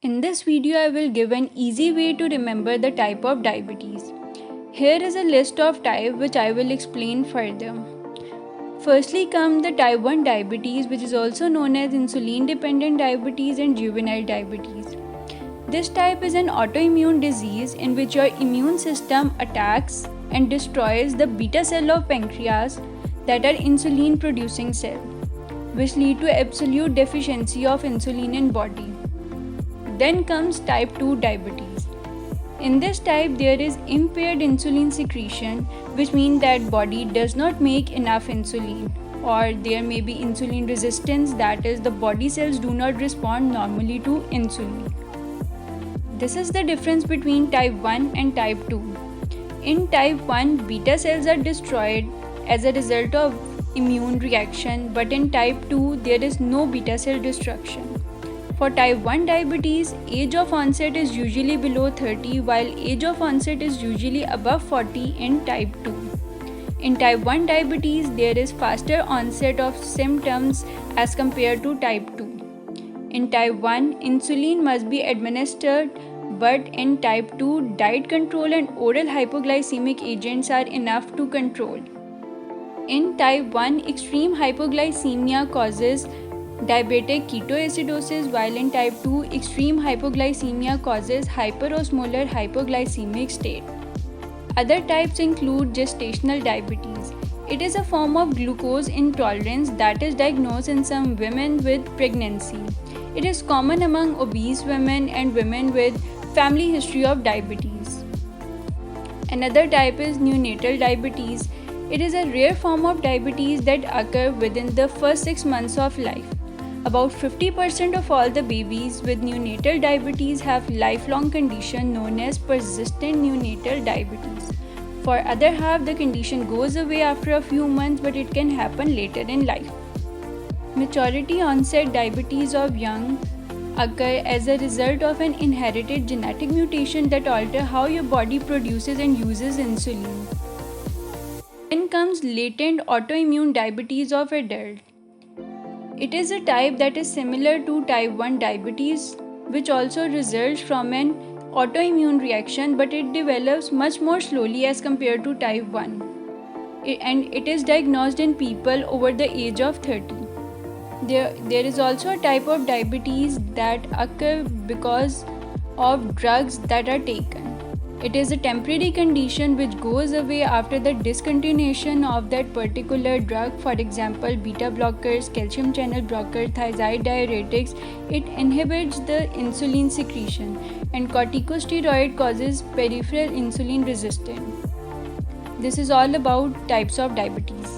In this video, I will give an easy way to remember the type of diabetes. Here is a list of types which I will explain further. Firstly come the type 1 diabetes, which is also known as insulin dependent diabetes and juvenile diabetes. This type is an autoimmune disease in which your immune system attacks and destroys the beta cell of pancreas that are insulin producing cell, which lead to absolute deficiency of insulin in body. Then comes type 2 diabetes. In this type, there is impaired insulin secretion, which means that body does not make enough insulin, or there may be insulin resistance, that is, the body cells do not respond normally to insulin. This is the difference between type 1 and type 2. In type 1, beta cells are destroyed as a result of immune reaction, but in type 2, there is no beta cell destruction. For type 1 diabetes, age of onset is usually below 30, while age of onset is usually above 40 in type 2. In type 1 diabetes, there is faster onset of symptoms as compared to type 2. In type 1, insulin must be administered, but in type 2, diet control and oral hypoglycemic agents are enough to control. In type 1, extreme hypoglycemia causes diabetic ketoacidosis, while in type 2, extreme hypoglycemia causes hyperosmolar hypoglycemic state. Other types include gestational diabetes. It is a form of glucose intolerance that is diagnosed in some women with pregnancy. It is common among obese women and women with family history of diabetes. Another type is neonatal diabetes. It is a rare form of diabetes that occurs within the first 6 months of life. About 50% of all the babies with neonatal diabetes have lifelong condition known as persistent neonatal diabetes. For other half, the condition goes away after a few months, but it can happen later in life. Maturity onset diabetes of young occur as a result of an inherited genetic mutation that alter how your body produces and uses insulin. Then comes latent autoimmune diabetes of adult. It is a type that is similar to type 1 diabetes, which also results from an autoimmune reaction, but it develops much more slowly as compared to type 1. And it is diagnosed in people over the age of 30. There is also a type of diabetes that occur because of drugs that are taken. It is a temporary condition which goes away after the discontinuation of that particular drug. For example, beta blockers, calcium channel blockers, thiazide diuretics. It inhibits the insulin secretion, and corticosteroid causes peripheral insulin resistance. This is all about types of diabetes.